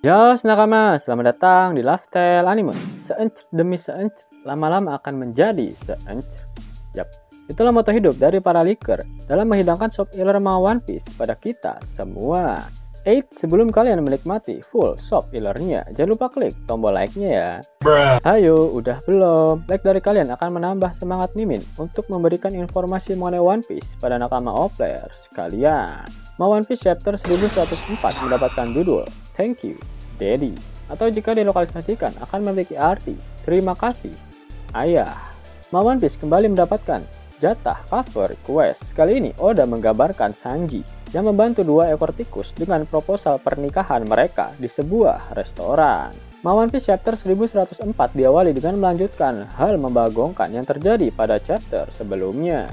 Yos nakama, selamat datang di Lifestyle Anime. Seenc demi seenc, lama-lama akan menjadi seenc. Yap, itulah moto hidup dari para leaker dalam menghidangkan soft healer One Piece pada kita semua. Sebelum kalian menikmati full soft healernya, jangan lupa klik tombol like-nya ya. Ayo, udah belum? Like dari kalian akan menambah semangat Mimin untuk memberikan informasi mengenai One Piece pada nakama O-players kalian. One Piece chapter 1104 mendapatkan judul Thank You, Daddy, atau jika dilokalisasikan akan memiliki arti terima kasih, Ayah. One Piece kembali mendapatkan jatah cover quest. Kali ini Oda menggambarkan Sanji yang membantu dua ekor tikus dengan proposal pernikahan mereka di sebuah restoran. One Piece chapter 1104 diawali dengan melanjutkan hal membagongkan yang terjadi pada chapter sebelumnya.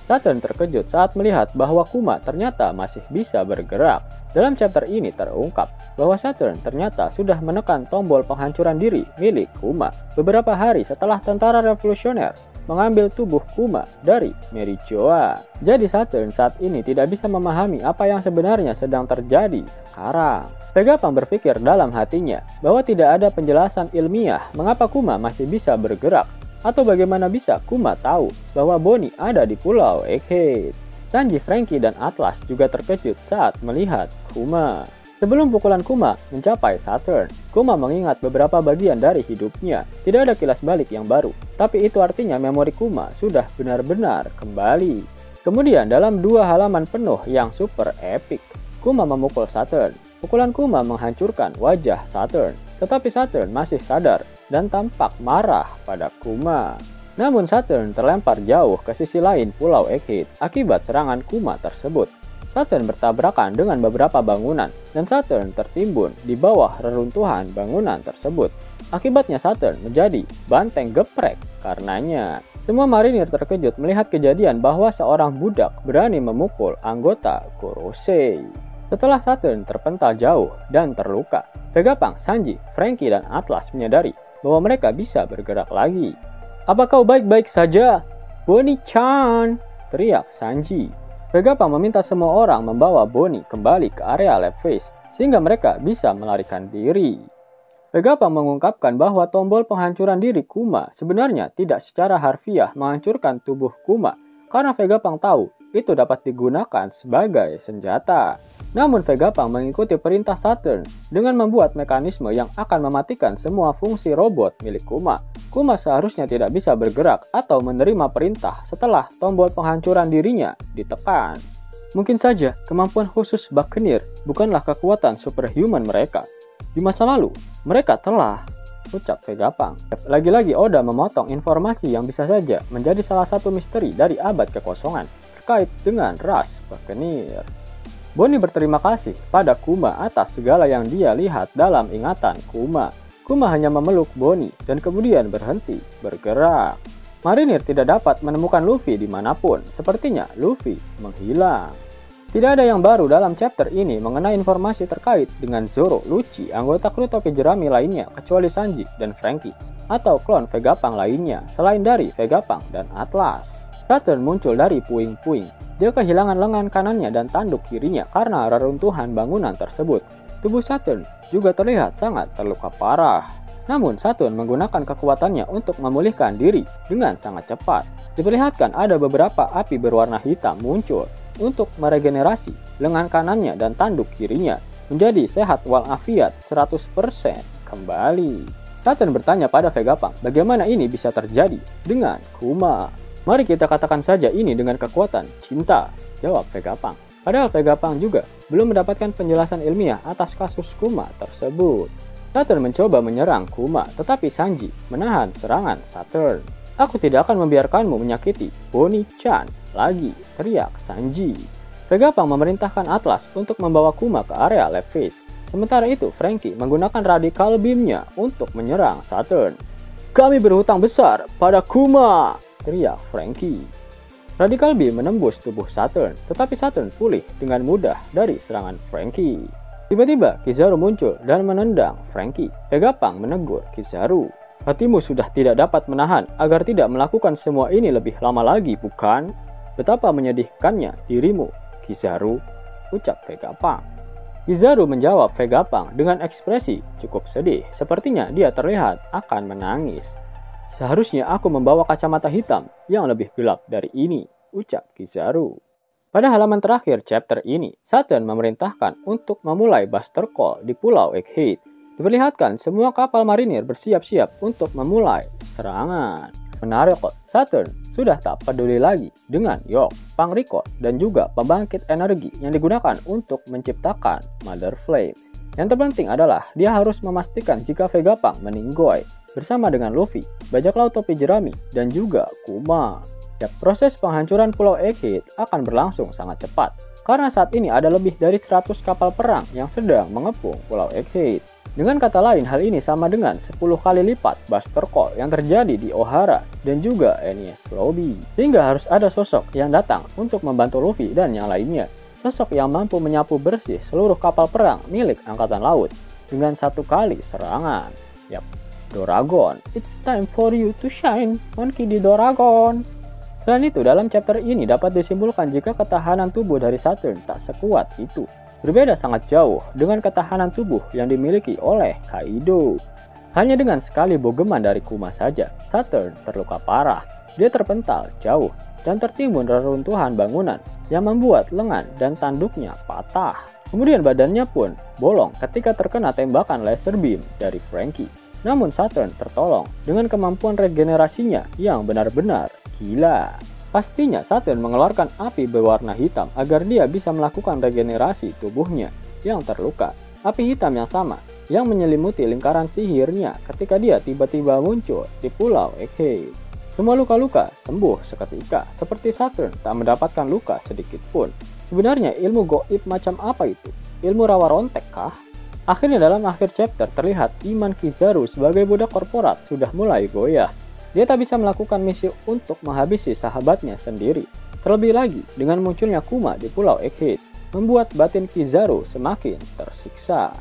Saturn terkejut saat melihat bahwa Kuma ternyata masih bisa bergerak. Dalam chapter ini terungkap bahwa Saturn ternyata sudah menekan tombol penghancuran diri milik Kuma beberapa hari setelah tentara revolusioner mengambil tubuh Kuma dari Merichoa. Jadi Saturn saat ini tidak bisa memahami apa yang sebenarnya sedang terjadi sekarang. Vegapunk berpikir dalam hatinya bahwa tidak ada penjelasan ilmiah mengapa Kuma masih bisa bergerak, atau bagaimana bisa Kuma tahu bahwa Bonnie ada di Pulau Egghead. Sanji, Franky, dan Atlas juga terkejut saat melihat Kuma. Sebelum pukulan Kuma mencapai Saturn, Kuma mengingat beberapa bagian dari hidupnya. Tidak ada kilas balik yang baru, tapi itu artinya memori Kuma sudah benar-benar kembali. Kemudian dalam dua halaman penuh yang super epic, Kuma memukul Saturn. Pukulan Kuma menghancurkan wajah Saturn, tetapi Saturn masih sadar dan tampak marah pada Kuma. Namun Saturn terlempar jauh ke sisi lain Pulau Egghead akibat serangan Kuma tersebut. Saturn bertabrakan dengan beberapa bangunan dan Saturn tertimbun di bawah reruntuhan bangunan tersebut. Akibatnya Saturn menjadi banteng geprek karenanya. Semua marinir terkejut melihat kejadian bahwa seorang budak berani memukul anggota Kurosei. Setelah Saturn terpental jauh dan terluka, Vegapunk, Sanji, Franky, dan Atlas menyadari bahwa mereka bisa bergerak lagi. "Apa kau baik-baik saja, Bonnie-chan?" teriak Sanji. Vegapunk meminta semua orang membawa Bonnie kembali ke area lab phase sehingga mereka bisa melarikan diri. Vegapunk mengungkapkan bahwa tombol penghancuran diri Kuma sebenarnya tidak secara harfiah menghancurkan tubuh Kuma karena Vegapunk tahu itu dapat digunakan sebagai senjata. Namun Vegapunk mengikuti perintah Saturn dengan membuat mekanisme yang akan mematikan semua fungsi robot milik Kuma. Kuma seharusnya tidak bisa bergerak atau menerima perintah setelah tombol penghancuran dirinya ditekan. Mungkin saja kemampuan khusus Buccaneer bukanlah kekuatan superhuman mereka. Di masa lalu, mereka telah, ucap Vegapunk. Lagi-lagi Oda memotong informasi yang bisa saja menjadi salah satu misteri dari abad kekosongan terkait dengan ras Buccaneer. Bonnie berterima kasih pada Kuma atas segala yang dia lihat dalam ingatan Kuma. Kuma hanya memeluk Bonnie dan kemudian berhenti bergerak. Marinir tidak dapat menemukan Luffy dimanapun, sepertinya Luffy menghilang. Tidak ada yang baru dalam chapter ini mengenai informasi terkait dengan Zoro, Lucci, anggota kru topi jerami lainnya kecuali Sanji dan Franky, atau klon Vegapunk lainnya selain dari Vegapunk dan Atlas. Saturn muncul dari puing-puing. Dia kehilangan lengan kanannya dan tanduk kirinya karena reruntuhan bangunan tersebut. Tubuh Saturn juga terlihat sangat terluka parah. Namun Saturn menggunakan kekuatannya untuk memulihkan diri dengan sangat cepat. Diperlihatkan ada beberapa api berwarna hitam muncul untuk meregenerasi lengan kanannya dan tanduk kirinya menjadi sehat walafiat 100% kembali. Saturn bertanya pada Vegapunk bagaimana ini bisa terjadi dengan Kuma. "Mari kita katakan saja ini dengan kekuatan cinta," jawab Vegapunk. Padahal Vegapunk juga belum mendapatkan penjelasan ilmiah atas kasus Kuma tersebut. Saturn mencoba menyerang Kuma, tetapi Sanji menahan serangan Saturn. "Aku tidak akan membiarkanmu menyakiti Bonnie-chan lagi," teriak Sanji. Vegapunk memerintahkan Atlas untuk membawa Kuma ke area lab phase. Sementara itu, Franky menggunakan radical beam-nya untuk menyerang Saturn. "Kami berhutang besar pada Kuma," teriak Franky. Radical beam menembus tubuh Saturn, tetapi Saturn pulih dengan mudah dari serangan Franky. Tiba-tiba Kizaru muncul dan menendang Franky. Vegapunk menegur Kizaru. "Hatimu sudah tidak dapat menahan agar tidak melakukan semua ini lebih lama lagi, bukan? Betapa menyedihkannya dirimu, Kizaru," ucap Vegapunk. Kizaru menjawab Vegapunk dengan ekspresi cukup sedih. Sepertinya dia terlihat akan menangis. Seharusnya aku membawa kacamata hitam yang lebih gelap dari ini, ucap Kizaru. Pada halaman terakhir chapter ini, Saturn memerintahkan untuk memulai Buster Call di Pulau Egghead. Diperlihatkan semua kapal marinir bersiap-siap untuk memulai serangan. Menarik kok, Saturn sudah tak peduli lagi dengan York, Pangrecord, dan juga pembangkit energi yang digunakan untuk menciptakan Mother Flame. Yang terpenting adalah dia harus memastikan jika Vegapunk meninggoy bersama dengan Luffy, bajak laut topi jerami, dan juga Kuma. Proses penghancuran Pulau Egghead akan berlangsung sangat cepat, karena saat ini ada lebih dari 100 kapal perang yang sedang mengepung Pulau Egghead. Dengan kata lain, hal ini sama dengan 10 kali lipat Buster Call yang terjadi di Ohara dan juga Enies Lobby. Sehingga harus ada sosok yang datang untuk membantu Luffy dan yang lainnya. Sosok yang mampu menyapu bersih seluruh kapal perang milik Angkatan Laut dengan satu kali serangan. Doragon, it's time for you to shine, Monkey D. Doragon. Selain itu, dalam chapter ini dapat disimpulkan jika ketahanan tubuh dari Saturn tak sekuat itu. Berbeda sangat jauh dengan ketahanan tubuh yang dimiliki oleh Kaido. Hanya dengan sekali bogeman dari Kuma saja, Saturn terluka parah. Dia terpental jauh dan tertimbun reruntuhan bangunan yang membuat lengan dan tanduknya patah. Kemudian badannya pun bolong ketika terkena tembakan laser beam dari Franky. Namun Saturn tertolong dengan kemampuan regenerasinya yang benar-benar gila. Pastinya Saturn mengeluarkan api berwarna hitam agar dia bisa melakukan regenerasi tubuhnya yang terluka. Api hitam yang sama yang menyelimuti lingkaran sihirnya ketika dia tiba-tiba muncul di Pulau Egghead. Semua luka-luka sembuh seketika, seperti Saturn tak mendapatkan luka sedikit pun. Sebenarnya ilmu goib macam apa itu? Ilmu rawa rontek kah? Akhirnya dalam akhir chapter terlihat iman Kizaru sebagai budak korporat sudah mulai goyah. Dia tak bisa melakukan misi untuk menghabisi sahabatnya sendiri. Terlebih lagi, dengan munculnya Kuma di Pulau Egghead, membuat batin Kizaru semakin tersiksa.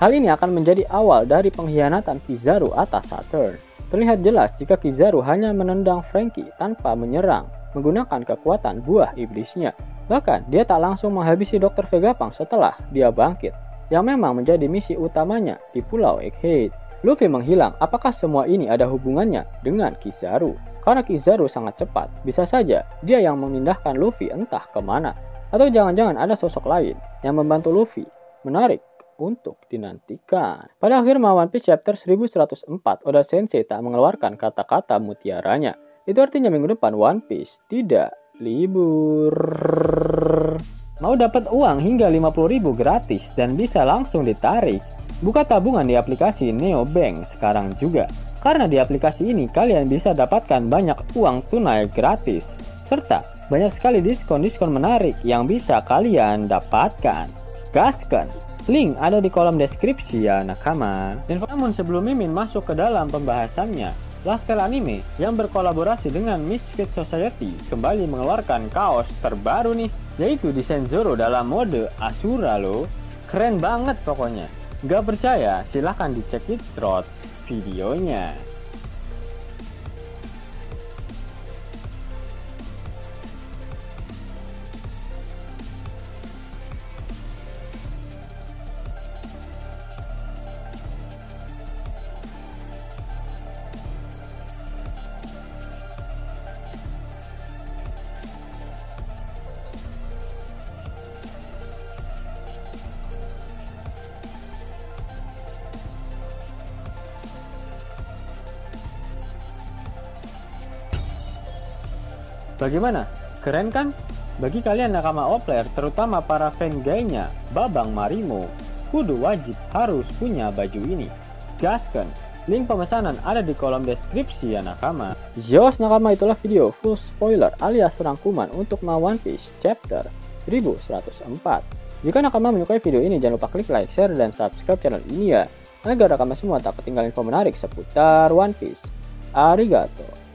Hal ini akan menjadi awal dari pengkhianatan Kizaru atas Saturn. Terlihat jelas jika Kizaru hanya menendang Franky tanpa menyerang, menggunakan kekuatan buah iblisnya. Bahkan, dia tak langsung menghabisi Dr. Vegapunk setelah dia bangkit, yang memang menjadi misi utamanya di Pulau Egghead. Luffy menghilang, apakah semua ini ada hubungannya dengan Kizaru? Karena Kizaru sangat cepat, bisa saja dia yang memindahkan Luffy entah kemana. Atau jangan-jangan ada sosok lain yang membantu Luffy. Menarik untuk dinantikan. Pada akhir One Piece chapter 1104, Oda Sensei tak mengeluarkan kata-kata mutiaranya. Itu artinya minggu depan One Piece tidak libur. Mau dapat uang hingga 50.000 gratis dan bisa langsung ditarik? Buka tabungan di aplikasi Neobank sekarang juga. Karena di aplikasi ini kalian bisa dapatkan banyak uang tunai gratis. Serta banyak sekali diskon-diskon menarik yang bisa kalian dapatkan. Gaskan! Link ada di kolom deskripsi ya nakama. Dan namun sebelum Mimin masuk ke dalam pembahasannya, Laftel Anime yang berkolaborasi dengan Misfit Society kembali mengeluarkan kaos terbaru nih, yaitu desain Zoro dalam mode Asura loh. Keren banget pokoknya. Gak percaya? Silahkan dicek di short videonya. Bagaimana? Keren kan? Bagi kalian nakama Opler, terutama para fan gaynya Babang Marimo, kudu wajib harus punya baju ini. Gaskan! Link pemesanan ada di kolom deskripsi ya nakama. Yos nakama, itulah video full spoiler alias rangkuman untuk One Piece chapter 1104. Jika nakama menyukai video ini, jangan lupa klik like, share, dan subscribe channel ini ya, agar nakama semua tak ketinggalan info menarik seputar One Piece. Arigato!